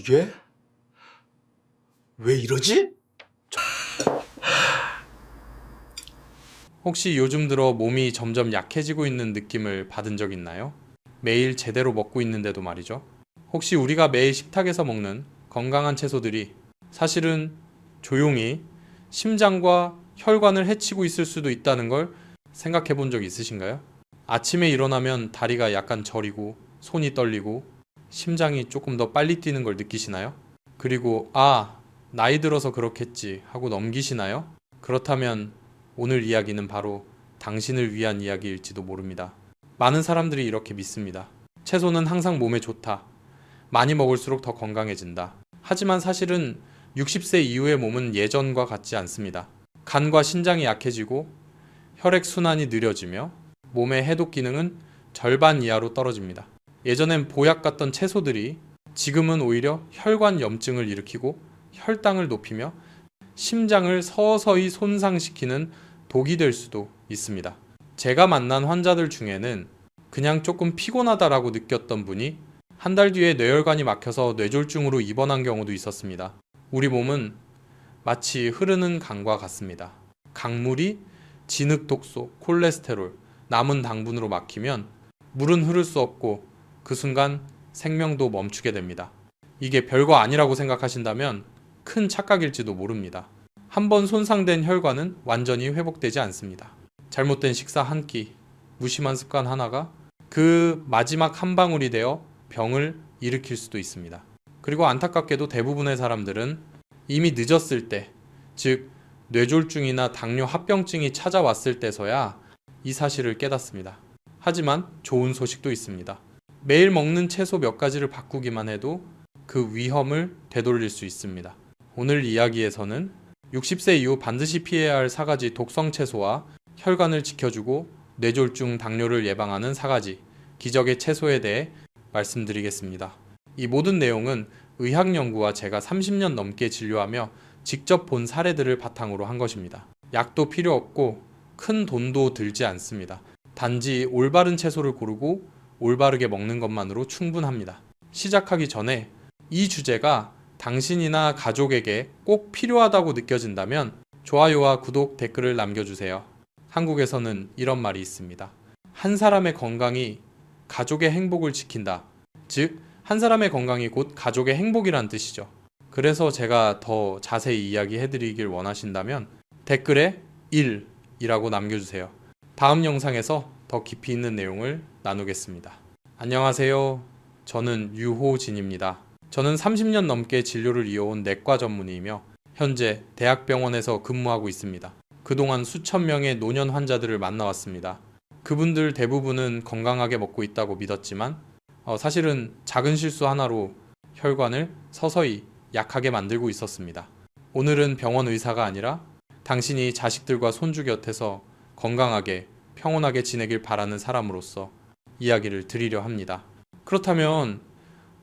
이게? 왜 이러지? 혹시 요즘 들어 몸이 점점 약해지고 있는 느낌을 받은 적 있나요? 매일 제대로 먹고 있는데도 말이죠. 혹시 우리가 매일 식탁에서 먹는 건강한 채소들이 사실은 조용히 심장과 혈관을 해치고 있을 수도 있다는 걸 생각해 본 적 있으신가요? 아침에 일어나면 다리가 약간 저리고 손이 떨리고 심장이 조금 더 빨리 뛰는 걸 느끼시나요? 그리고 나이 들어서 그렇겠지 하고 넘기시나요? 그렇다면 오늘 이야기는 바로 당신을 위한 이야기일지도 모릅니다. 많은 사람들이 이렇게 믿습니다. 채소는 항상 몸에 좋다. 많이 먹을수록 더 건강해진다. 하지만 사실은 60세 이후의 몸은 예전과 같지 않습니다. 간과 신장이 약해지고 혈액순환이 느려지며 몸의 해독 기능은 절반 이하로 떨어집니다. 예전엔 보약 같던 채소들이 지금은 오히려 혈관 염증을 일으키고 혈당을 높이며 심장을 서서히 손상시키는 독이 될 수도 있습니다. 제가 만난 환자들 중에는 그냥 조금 피곤하다라고 느꼈던 분이 한 달 뒤에 뇌혈관이 막혀서 뇌졸중으로 입원한 경우도 있었습니다. 우리 몸은 마치 흐르는 강과 같습니다. 강물이 진흙 독소, 콜레스테롤, 남은 당분으로 막히면 물은 흐를 수 없고 그 순간 생명도 멈추게 됩니다. 이게 별거 아니라고 생각하신다면 큰 착각일지도 모릅니다. 한번 손상된 혈관은 완전히 회복되지 않습니다. 잘못된 식사 한 끼, 무심한 습관 하나가 그 마지막 한 방울이 되어 병을 일으킬 수도 있습니다. 그리고 안타깝게도 대부분의 사람들은 이미 늦었을 때, 즉 뇌졸중이나 당뇨 합병증이 찾아왔을 때서야 이 사실을 깨닫습니다. 하지만 좋은 소식도 있습니다. 매일 먹는 채소 몇 가지를 바꾸기만 해도 그 위험을 되돌릴 수 있습니다. 오늘 이야기에서는 60세 이후 반드시 피해야 할 4가지 독성 채소와 혈관을 지켜주고 뇌졸중, 당뇨를 예방하는 4가지 기적의 채소에 대해 말씀드리겠습니다. 이 모든 내용은 의학 연구와 제가 30년 넘게 진료하며 직접 본 사례들을 바탕으로 한 것입니다. 약도 필요 없고 큰 돈도 들지 않습니다. 단지 올바른 채소를 고르고 올바르게 먹는 것만으로 충분합니다. 시작하기 전에 이 주제가 당신이나 가족에게 꼭 필요하다고 느껴진다면 좋아요와 구독, 댓글을 남겨주세요. 한국에서는 이런 말이 있습니다. 한 사람의 건강이 가족의 행복을 지킨다. 즉, 한 사람의 건강이 곧 가족의 행복이란 뜻이죠. 그래서 제가 더 자세히 이야기해드리길 원하신다면 댓글에 1이라고 남겨주세요. 다음 영상에서 더 깊이 있는 내용을 나누겠습니다. 안녕하세요. 저는 유호진입니다. 저는 30년 넘게 진료를 이어온 내과 전문의이며 현재 대학병원에서 근무하고 있습니다. 그동안 수천 명의 노년 환자들을 만나왔습니다. 그분들 대부분은 건강하게 먹고 있다고 믿었지만 사실은 작은 실수 하나로 혈관을 서서히 약하게 만들고 있었습니다. 오늘은 병원 의사가 아니라 당신이 자식들과 손주 곁에서 건강하게 평온하게 지내길 바라는 사람으로서 이야기를 드리려 합니다. 그렇다면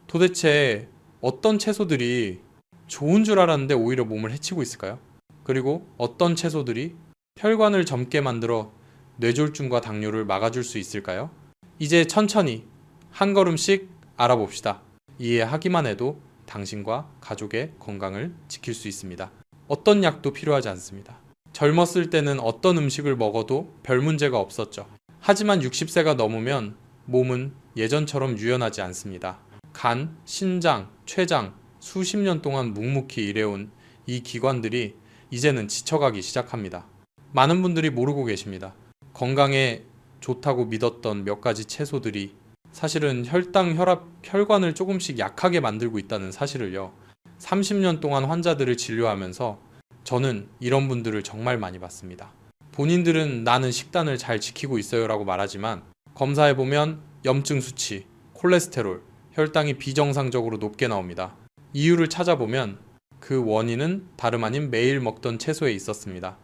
도대체 어떤 채소들이 좋은 줄 알았는데 오히려 몸을 해치고 있을까요? 그리고 어떤 채소들이 혈관을 젊게 만들어 뇌졸중과 당뇨를 막아줄 수 있을까요? 이제 천천히 한 걸음씩 알아봅시다. 이해하기만 해도 당신과 가족의 건강을 지킬 수 있습니다. 어떤 약도 필요하지 않습니다. 젊었을 때는 어떤 음식을 먹어도 별 문제가 없었죠. 하지만 60세가 넘으면 몸은 예전처럼 유연하지 않습니다. 간, 신장, 췌장, 수십 년 동안 묵묵히 일해온 이 기관들이 이제는 지쳐가기 시작합니다. 많은 분들이 모르고 계십니다. 건강에 좋다고 믿었던 몇 가지 채소들이 사실은 혈당, 혈압, 혈관을 조금씩 약하게 만들고 있다는 사실을요. 30년 동안 환자들을 진료하면서 저는 이런 분들을 정말 많이 봤습니다. 본인들은 나는 식단을 잘 지키고 있어요 라고 말하지만 검사해보면 염증 수치, 콜레스테롤, 혈당이 비정상적으로 높게 나옵니다. 이유를 찾아보면 그 원인은 다름 아닌 매일 먹던 채소에 있었습니다.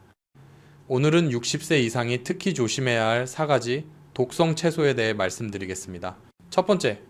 오늘은 60세 이상이 특히 조심해야 할 4가지 독성 채소에 대해 말씀드리겠습니다. 첫 번째,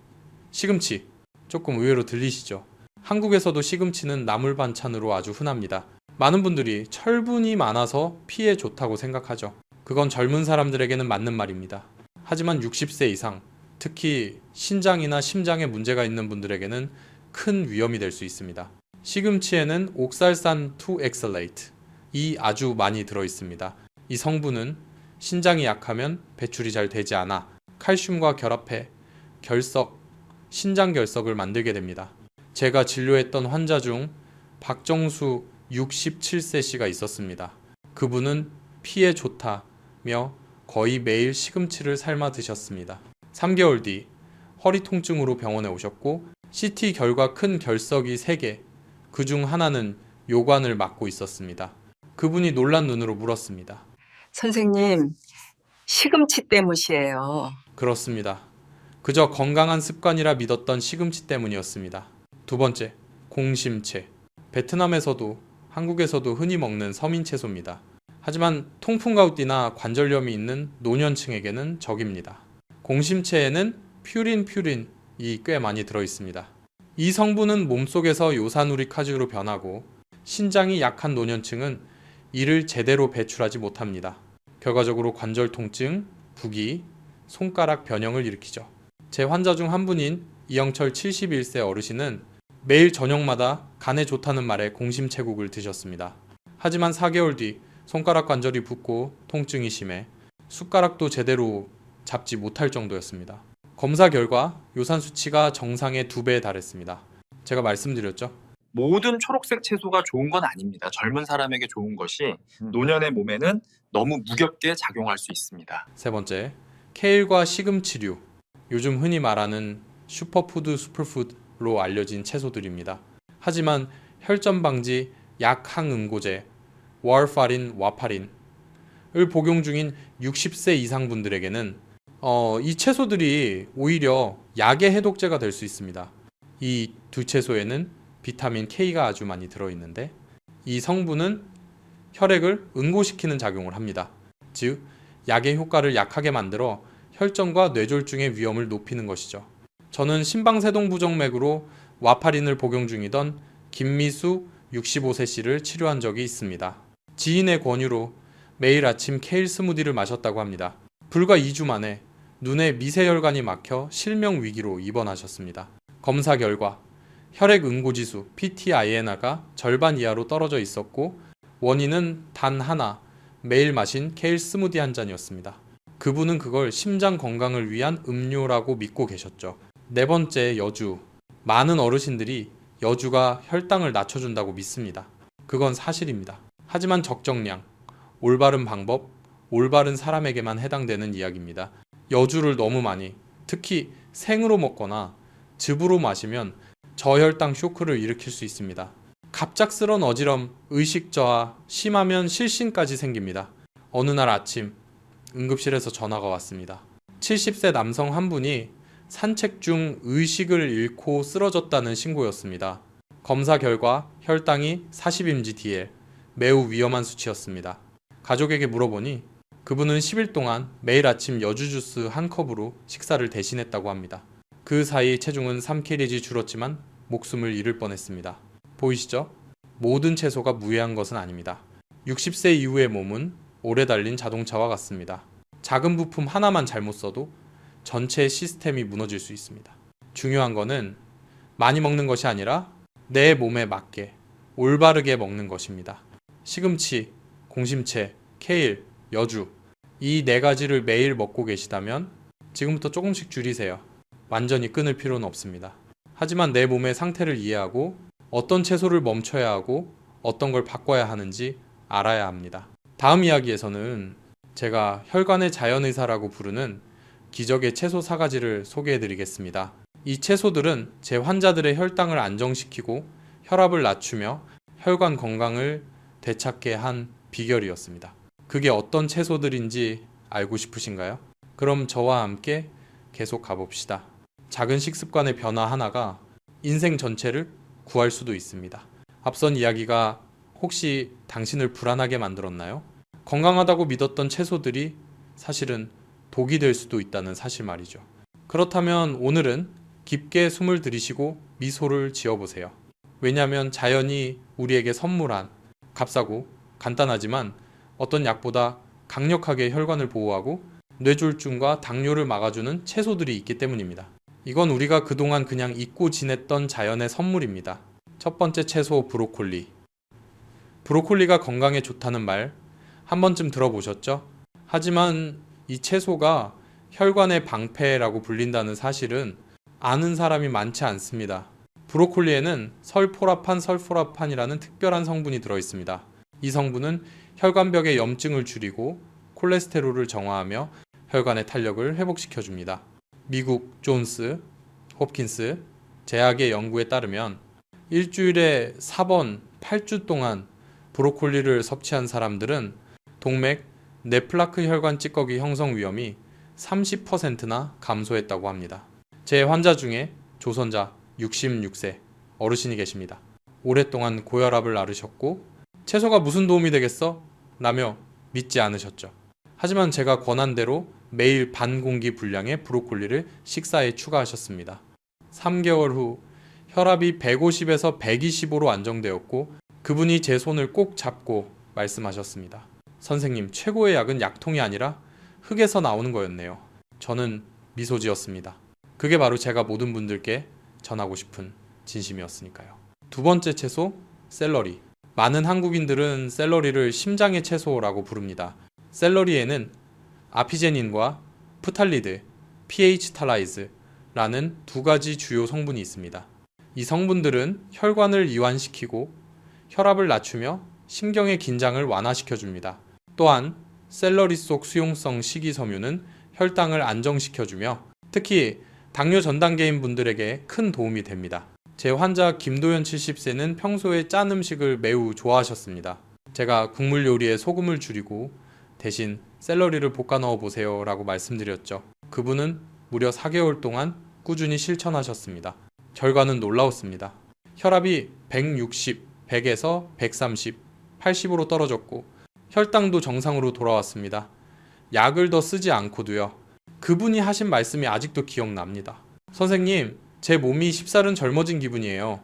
시금치. 조금 의외로 들리시죠? 한국에서도 시금치는 나물 반찬으로 아주 흔합니다. 많은 분들이 철분이 많아서 피에 좋다고 생각하죠. 그건 젊은 사람들에게는 맞는 말입니다. 하지만 60세 이상, 특히 신장이나 심장에 문제가 있는 분들에게는 큰 위험이 될 수 있습니다. 시금치에는 옥살산 2엑셀레이트 이 아주 많이 들어 있습니다. 이 성분은 신장이 약하면 배출이 잘 되지 않아 칼슘과 결합해 신장 결석을 만들게 됩니다. 제가 진료했던 환자 중 박정수 67세 씨가 있었습니다. 그분은 피에 좋다며 거의 매일 시금치를 삶아 드셨습니다. 3개월 뒤 허리 통증으로 병원에 오셨고 CT 결과 큰 결석이 3개, 그중 하나는 요관을 막고 있었습니다. 그분이 놀란 눈으로 물었습니다. 선생님, 시금치 때문이에요. 그렇습니다. 그저 건강한 습관이라 믿었던 시금치 때문이었습니다. 두 번째, 공심채. 베트남에서도 한국에서도 흔히 먹는 서민 채소입니다. 하지만 통풍가우띠나 관절염이 있는 노년층에게는 적입니다. 공심채에는 퓨린이 꽤 많이 들어 있습니다. 이 성분은 몸속에서 요산우릭 아지로 변하고 신장이 약한 노년층은 이를 제대로 배출하지 못합니다. 결과적으로 관절 통증, 부기, 손가락 변형을 일으키죠. 제 환자 중 한 분인 이영철 71세 어르신은 매일 저녁마다 간에 좋다는 말에 공심채국을 드셨습니다. 하지만 4개월 뒤 손가락 관절이 붓고 통증이 심해 숟가락도 제대로 잡지 못할 정도였습니다. 검사 결과 요산 수치가 정상의 2배에 달했습니다. 제가 말씀드렸죠. 모든 초록색 채소가 좋은 건 아닙니다. 젊은 사람에게 좋은 것이 노년의 몸에는 너무 무겁게 작용할 수 있습니다. 세 번째, 케일과 시금치류. 요즘 흔히 말하는 슈퍼푸드, 슈퍼푸드로 알려진 채소들입니다. 하지만 혈전 방지 약항응고제, 와파린을 복용 중인 60세 이상 분들에게는 이 채소들이 오히려 약의 해독제가 될 수 있습니다. 이 두 채소에는 비타민 K가 아주 많이 들어있는데 이 성분은 혈액을 응고시키는 작용을 합니다. 즉, 약의 효과를 약하게 만들어 혈전과 뇌졸중의 위험을 높이는 것이죠. 저는 심방세동부정맥으로 와파린을 복용 중이던 김미수 65세 씨를 치료한 적이 있습니다. 지인의 권유로 매일 아침 케일 스무디를 마셨다고 합니다. 불과 2주 만에 눈에 미세혈관이 막혀 실명 위기로 입원하셨습니다. 검사 결과 혈액 응고지수 PTINR가 절반 이하로 떨어져 있었고 원인은 단 하나, 매일 마신 케일 스무디 한 잔이었습니다. 그분은 그걸 심장 건강을 위한 음료라고 믿고 계셨죠. 네 번째, 여주. 많은 어르신들이 여주가 혈당을 낮춰준다고 믿습니다. 그건 사실입니다. 하지만 적정량, 올바른 방법, 올바른 사람에게만 해당되는 이야기입니다. 여주를 너무 많이, 특히 생으로 먹거나 즙으로 마시면 저혈당 쇼크를 일으킬 수 있습니다. 갑작스런 어지럼, 의식 저하, 심하면 실신까지 생깁니다. 어느 날 아침 응급실에서 전화가 왔습니다. 70세 남성 한 분이 산책 중 의식을 잃고 쓰러졌다는 신고였습니다. 검사 결과 혈당이 40mg/dl, 매우 위험한 수치였습니다. 가족에게 물어보니 그분은 10일 동안 매일 아침 여주 주스 한 컵으로 식사를 대신했다고 합니다. 그 사이 체중은 3kg 줄었지만 목숨을 잃을 뻔했습니다. 보이시죠? 모든 채소가 무해한 것은 아닙니다. 60세 이후의 몸은 오래 달린 자동차와 같습니다. 작은 부품 하나만 잘못 써도 전체 시스템이 무너질 수 있습니다. 중요한 거는 많이 먹는 것이 아니라 내 몸에 맞게 올바르게 먹는 것입니다. 시금치, 공심채, 케일, 여주 이 4가지를 매일 먹고 계시다면 지금부터 조금씩 줄이세요. 완전히 끊을 필요는 없습니다. 하지만 내 몸의 상태를 이해하고 어떤 채소를 멈춰야 하고 어떤 걸 바꿔야 하는지 알아야 합니다. 다음 이야기에서는 제가 혈관의 자연의사라고 부르는 기적의 채소 4가지를 소개해드리겠습니다. 이 채소들은 제 환자들의 혈당을 안정시키고 혈압을 낮추며 혈관 건강을 되찾게 한 비결이었습니다. 그게 어떤 채소들인지 알고 싶으신가요? 그럼 저와 함께 계속 가봅시다. 작은 식습관의 변화 하나가 인생 전체를 구할 수도 있습니다. 앞선 이야기가 혹시 당신을 불안하게 만들었나요? 건강하다고 믿었던 채소들이 사실은 독이 될 수도 있다는 사실 말이죠. 그렇다면 오늘은 깊게 숨을 들이쉬고 미소를 지어보세요. 왜냐하면 자연이 우리에게 선물한 값싸고 간단하지만 어떤 약보다 강력하게 혈관을 보호하고 뇌졸중과 당뇨를 막아주는 채소들이 있기 때문입니다. 이건 우리가 그동안 그냥 잊고 지냈던 자연의 선물입니다. 첫 번째 채소 브로콜리. 브로콜리가 건강에 좋다는 말 한 번쯤 들어보셨죠? 하지만 이 채소가 혈관의 방패라고 불린다는 사실은 아는 사람이 많지 않습니다. 브로콜리에는 설포라판이라는 특별한 성분이 들어있습니다. 이 성분은 혈관벽의 염증을 줄이고 콜레스테롤을 정화하며 혈관의 탄력을 회복시켜줍니다. 미국 존스 홉킨스 제약의 연구에 따르면 일주일에 4번 8주 동안 브로콜리를 섭취한 사람들은 동맥 뇌플라크 혈관 찌꺼기 형성 위험이 30%나 감소했다고 합니다. 제 환자 중에 조선자 66세 어르신이 계십니다. 오랫동안 고혈압을 앓으셨고 채소가 무슨 도움이 되겠어? 라며 믿지 않으셨죠. 하지만 제가 권한 대로 매일 반 공기 분량의 브로콜리를 식사에 추가하셨습니다. 3개월 후 혈압이 150에서 125로 안정되었고 그분이 제 손을 꼭 잡고 말씀하셨습니다. 선생님, 최고의 약은 약통이 아니라 흙에서 나오는 거였네요. 저는 미소 지었습니다. 그게 바로 제가 모든 분들께 전하고 싶은 진심이었으니까요. 두 번째 채소, 샐러리. 많은 한국인들은 샐러리를 심장의 채소라고 부릅니다. 샐러리에는 아피제닌과 프탈리드, PH-탈라이즈라는 두 가지 주요 성분이 있습니다. 이 성분들은 혈관을 이완시키고 혈압을 낮추며 신경의 긴장을 완화시켜줍니다. 또한 샐러리 속 수용성 식이섬유는 혈당을 안정시켜주며 특히 당뇨 전 단계인 분들에게 큰 도움이 됩니다. 제 환자 김도현 70세는 평소에 짠 음식을 매우 좋아하셨습니다. 제가 국물 요리에 소금을 줄이고 대신 샐러리를 볶아 넣어 보세요 라고 말씀드렸죠. 그분은 무려 4개월 동안 꾸준히 실천하셨습니다. 결과는 놀라웠습니다. 혈압이 160, 100에서 130, 80으로 떨어졌고 혈당도 정상으로 돌아왔습니다. 약을 더 쓰지 않고도요. 그분이 하신 말씀이 아직도 기억납니다. 선생님, 제 몸이 10살은 젊어진 기분이에요.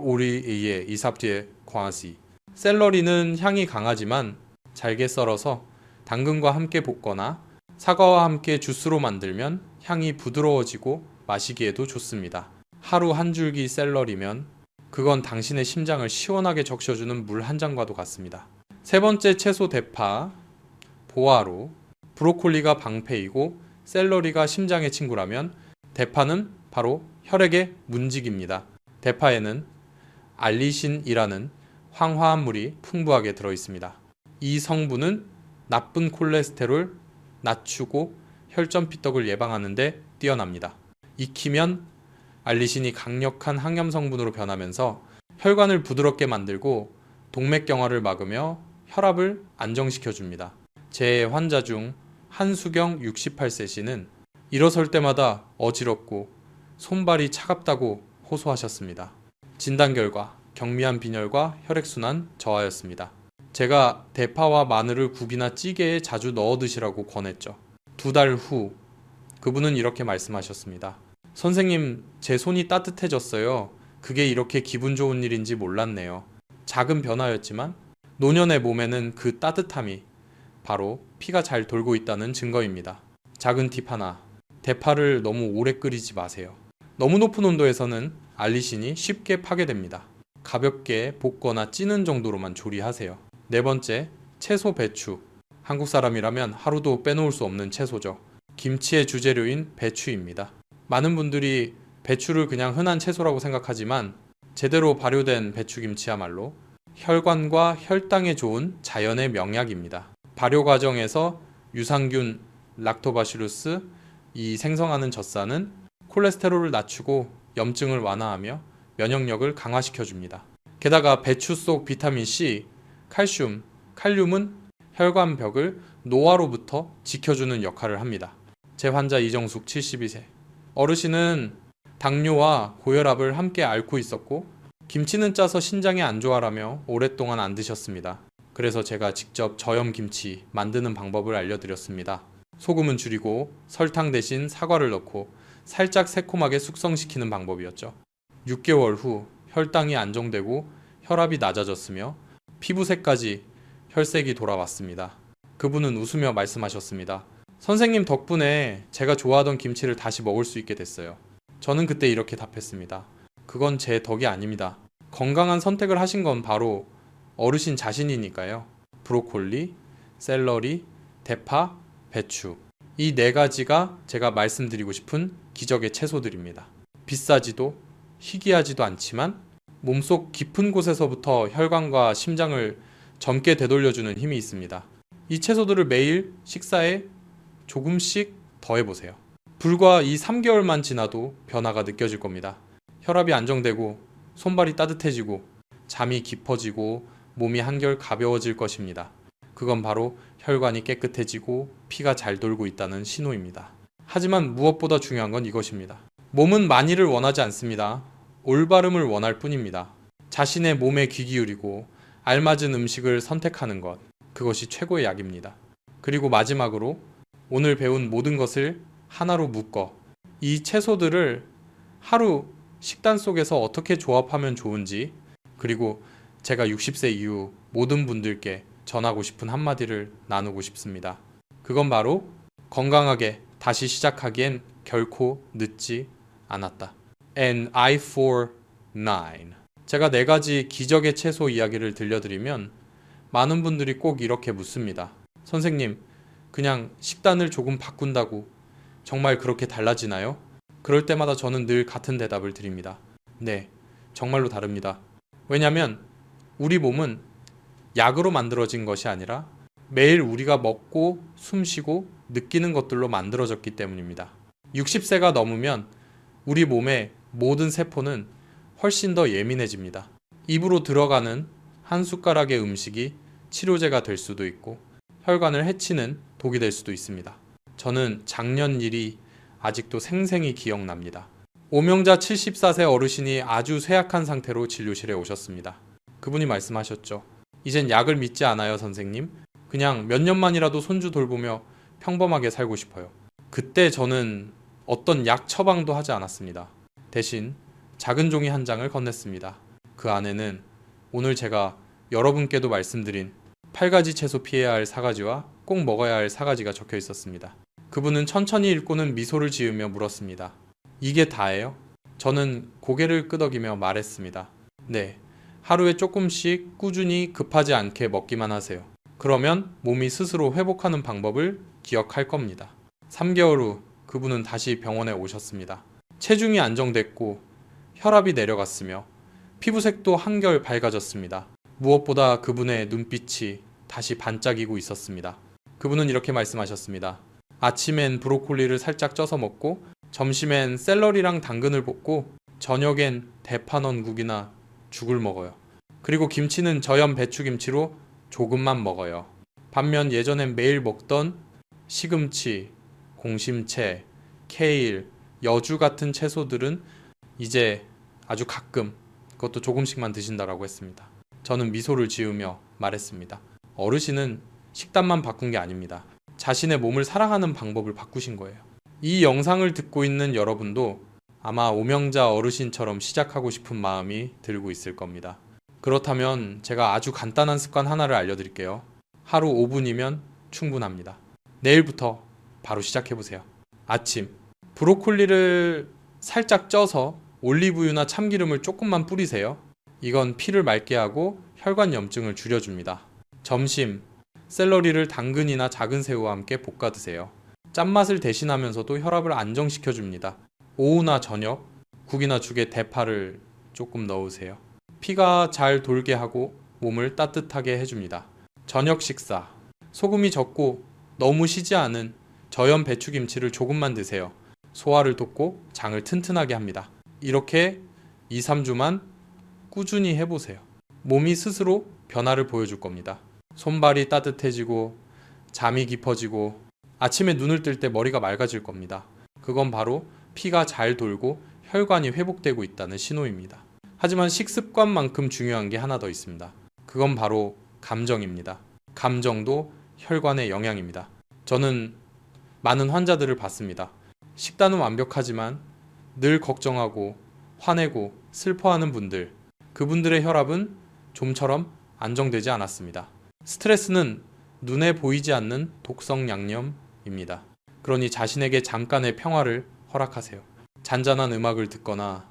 우리 이삽뒤에 광아시. 샐러리는 향이 강하지만 잘게 썰어서 당근과 함께 볶거나 사과와 함께 주스로 만들면 향이 부드러워지고 마시기에도 좋습니다. 하루 한 줄기 샐러리면 그건 당신의 심장을 시원하게 적셔주는 물 한 잔과도 같습니다. 세 번째 채소 대파, 보아로. 브로콜리가 방패이고 샐러리가 심장의 친구라면 대파는 바로 혈액의 문직입니다. 대파에는 알리신이라는 황화합물이 풍부하게 들어있습니다. 이 성분은 나쁜 콜레스테롤 낮추고 혈전 피떡을 예방하는 데 뛰어납니다. 익히면 알리신이 강력한 항염 성분으로 변하면서 혈관을 부드럽게 만들고 동맥경화를 막으며 혈압을 안정시켜줍니다. 제 환자 중 한수경 68세 씨는 일어설 때마다 어지럽고 손발이 차갑다고 호소하셨습니다. 진단 결과 경미한 빈혈과 혈액순환 저하였습니다. 제가 대파와 마늘을 국이나 찌개에 자주 넣어 드시라고 권했죠. 2달 후 그분은 이렇게 말씀하셨습니다. 선생님, 제 손이 따뜻해졌어요. 그게 이렇게 기분 좋은 일인지 몰랐네요. 작은 변화였지만 노년의 몸에는 그 따뜻함이 바로 피가 잘 돌고 있다는 증거입니다. 작은 팁 하나. 대파를 너무 오래 끓이지 마세요. 너무 높은 온도에서는 알리신이 쉽게 파괴됩니다. 가볍게 볶거나 찌는 정도로만 조리하세요. 네 번째, 채소 배추. 한국 사람이라면 하루도 빼놓을 수 없는 채소죠. 김치의 주재료인 배추입니다. 많은 분들이 배추를 그냥 흔한 채소라고 생각하지만 제대로 발효된 배추김치야말로 혈관과 혈당에 좋은 자연의 명약입니다. 발효 과정에서 유산균 락토바시루스 이 생성하는 젖산은 콜레스테롤을 낮추고 염증을 완화하며 면역력을 강화시켜줍니다. 게다가 배추 속 비타민 C, 칼륨은 혈관벽을 노화로부터 지켜주는 역할을 합니다. 제 환자 이정숙 72세. 어르신은 당뇨와 고혈압을 함께 앓고 있었고 김치는 짜서 신장에 안 좋아라며 오랫동안 안 드셨습니다. 그래서 제가 직접 저염김치 만드는 방법을 알려드렸습니다. 소금은 줄이고 설탕 대신 사과를 넣고 살짝 새콤하게 숙성시키는 방법이었죠. 6개월 후 혈당이 안정되고 혈압이 낮아졌으며 피부색까지 혈색이 돌아왔습니다. 그분은 웃으며 말씀하셨습니다. 선생님 덕분에 제가 좋아하던 김치를 다시 먹을 수 있게 됐어요. 저는 그때 이렇게 답했습니다. 그건 제 덕이 아닙니다. 건강한 선택을 하신 건 바로 어르신 자신이니까요. 브로콜리, 샐러리, 대파, 배추. 이 네 가지가 제가 말씀드리고 싶은 기적의 채소들입니다. 비싸지도 희귀하지도 않지만 몸속 깊은 곳에서부터 혈관과 심장을 젊게 되돌려주는 힘이 있습니다. 이 채소들을 매일 식사에 조금씩 더해보세요. 불과 이 3개월만 지나도 변화가 느껴질 겁니다. 혈압이 안정되고 손발이 따뜻해지고 잠이 깊어지고 몸이 한결 가벼워질 것입니다. 그건 바로 혈관이 깨끗해지고 피가 잘 돌고 있다는 신호입니다. 하지만 무엇보다 중요한 건 이것입니다. 몸은 많이를 원하지 않습니다. 올바름을 원할 뿐입니다. 자신의 몸에 귀 기울이고 알맞은 음식을 선택하는 것, 그것이 최고의 약입니다. 그리고 마지막으로 오늘 배운 모든 것을 하나로 묶어 이 채소들을 하루 식단 속에서 어떻게 조합하면 좋은지, 그리고 제가 60세 이후 모든 분들께 전하고 싶은 한마디를 나누고 싶습니다. 그건 바로 건강하게 다시 시작하기엔 결코 늦지 않았다. And I for 9. 제가 4가지 기적의 채소 이야기를 들려드리면 많은 분들이 꼭 이렇게 묻습니다. 선생님, 그냥 식단을 조금 바꾼다고 정말 그렇게 달라지나요? 그럴 때마다 저는 늘 같은 대답을 드립니다. 네, 정말로 다릅니다. 왜냐면 우리 몸은 약으로 만들어진 것이 아니라 매일 우리가 먹고 숨쉬고 느끼는 것들로 만들어졌기 때문입니다. 60세가 넘으면 우리 몸의 모든 세포는 훨씬 더 예민해집니다. 입으로 들어가는 한 숟가락의 음식이 치료제가 될 수도 있고 혈관을 해치는 독이 될 수도 있습니다. 저는 작년 일이 아직도 생생히 기억납니다. 오명자 74세 어르신이 아주 쇠약한 상태로 진료실에 오셨습니다. 그분이 말씀하셨죠. 이젠 약을 믿지 않아요, 선생님. 그냥 몇 년만이라도 손주 돌보며 평범하게 살고 싶어요. 그때 저는 어떤 약 처방도 하지 않았습니다. 대신 작은 종이 한 장을 건넸습니다. 그 안에는 오늘 제가 여러분께도 말씀드린 8가지 채소 피해야 할 4가지와 꼭 먹어야 할 4가지가 적혀 있었습니다. 그분은 천천히 읽고는 미소를 지으며 물었습니다. 이게 다예요? 저는 고개를 끄덕이며 말했습니다. 네, 하루에 조금씩 꾸준히 급하지 않게 먹기만 하세요. 그러면 몸이 스스로 회복하는 방법을 기억할 겁니다. 3개월 후 그분은 다시 병원에 오셨습니다. 체중이 안정됐고 혈압이 내려갔으며 피부색도 한결 밝아졌습니다. 무엇보다 그분의 눈빛이 다시 반짝이고 있었습니다. 그분은 이렇게 말씀하셨습니다. 아침엔 브로콜리를 살짝 쪄서 먹고 점심엔 샐러리랑 당근을 볶고 저녁엔 대파 넣은 국이나 죽을 먹어요. 그리고 김치는 저염 배추김치로 조금만 먹어요. 반면 예전엔 매일 먹던 시금치, 공심채, 케일, 여주 같은 채소들은 이제 아주 가끔, 그것도 조금씩만 드신다라고 했습니다. 저는 미소를 지으며 말했습니다. 어르신은 식단만 바꾼 게 아닙니다. 자신의 몸을 사랑하는 방법을 바꾸신 거예요. 이 영상을 듣고 있는 여러분도 아마 오명자 어르신처럼 시작하고 싶은 마음이 들고 있을 겁니다. 그렇다면 제가 아주 간단한 습관 하나를 알려드릴게요. 하루 5분이면 충분합니다. 내일부터 바로 시작해보세요. 아침, 브로콜리를 살짝 쪄서 올리브유나 참기름을 조금만 뿌리세요. 이건 피를 맑게 하고 혈관 염증을 줄여줍니다. 점심, 샐러리를 당근이나 작은 새우와 함께 볶아 드세요. 짠맛을 대신하면서도 혈압을 안정시켜줍니다. 오후나 저녁, 국이나 죽에 대파를 조금 넣으세요. 피가 잘 돌게 하고 몸을 따뜻하게 해줍니다. 저녁 식사, 소금이 적고 너무 시지 않은 저염 배추김치를 조금만 드세요. 소화를 돕고 장을 튼튼하게 합니다. 이렇게 2, 3주만 꾸준히 해보세요. 몸이 스스로 변화를 보여줄 겁니다. 손발이 따뜻해지고 잠이 깊어지고 아침에 눈을 뜰 때 머리가 맑아질 겁니다. 그건 바로 피가 잘 돌고 혈관이 회복되고 있다는 신호입니다. 하지만 식습관만큼 중요한 게 하나 더 있습니다. 그건 바로 감정입니다. 감정도 혈관의 영향입니다. 저는 많은 환자들을 봤습니다. 식단은 완벽하지만 늘 걱정하고 화내고 슬퍼하는 분들, 그분들의 혈압은 좀처럼 안정되지 않았습니다. 스트레스는 눈에 보이지 않는 독성 양념입니다. 그러니 자신에게 잠깐의 평화를 허락하세요. 잔잔한 음악을 듣거나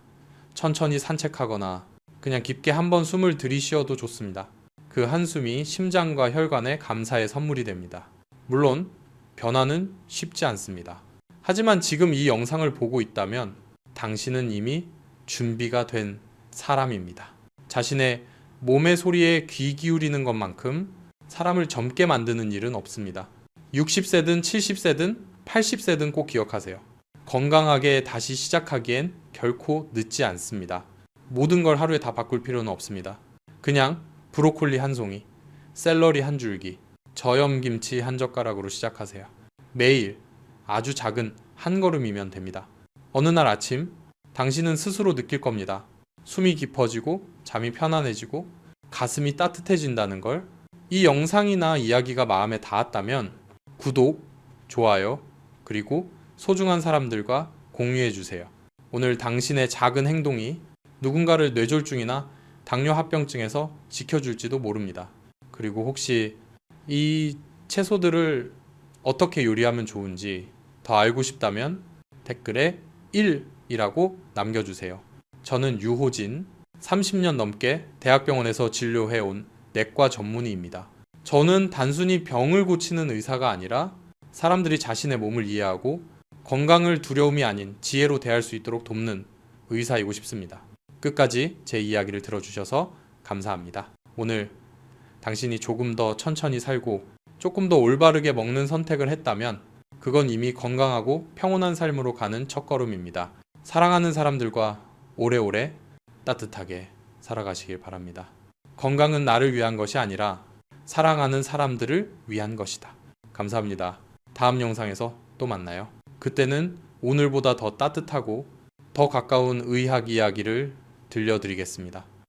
천천히 산책하거나 그냥 깊게 한번 숨을 들이쉬어도 좋습니다. 그 한숨이 심장과 혈관에 감사의 선물이 됩니다. 물론 변화는 쉽지 않습니다. 하지만 지금 이 영상을 보고 있다면 당신은 이미 준비가 된 사람입니다. 자신의 몸의 소리에 귀 기울이는 것만큼 사람을 젊게 만드는 일은 없습니다. 60세든 70세든 80세든 꼭 기억하세요. 건강하게 다시 시작하기엔 결코 늦지 않습니다. 모든 걸 하루에 다 바꿀 필요는 없습니다. 그냥 브로콜리 한 송이, 샐러리 한 줄기, 저염김치 한 젓가락으로 시작하세요. 매일 아주 작은 한 걸음이면 됩니다. 어느 날 아침 당신은 스스로 느낄 겁니다. 숨이 깊어지고 잠이 편안해지고 가슴이 따뜻해진다는 걸. 이 영상이나 이야기가 마음에 닿았다면 구독, 좋아요, 그리고 소중한 사람들과 공유해 주세요. 오늘 당신의 작은 행동이 누군가를 뇌졸중이나 당뇨 합병증에서 지켜줄지도 모릅니다. 그리고 혹시 이 채소들을 어떻게 요리하면 좋은지 더 알고 싶다면 댓글에 1이라고 남겨주세요. 저는 유호진, 30년 넘게 대학병원에서 진료해온 내과 전문의입니다. 저는 단순히 병을 고치는 의사가 아니라 사람들이 자신의 몸을 이해하고 건강을 두려움이 아닌 지혜로 대할 수 있도록 돕는 의사이고 싶습니다. 끝까지 제 이야기를 들어주셔서 감사합니다. 오늘 당신이 조금 더 천천히 살고 조금 더 올바르게 먹는 선택을 했다면 그건 이미 건강하고 평온한 삶으로 가는 첫걸음입니다. 사랑하는 사람들과 오래오래 따뜻하게 살아가시길 바랍니다. 건강은 나를 위한 것이 아니라 사랑하는 사람들을 위한 것이다. 감사합니다. 다음 영상에서 또 만나요. 그때는 오늘보다 더 따뜻하고 더 가까운 의학 이야기를 들려드리겠습니다.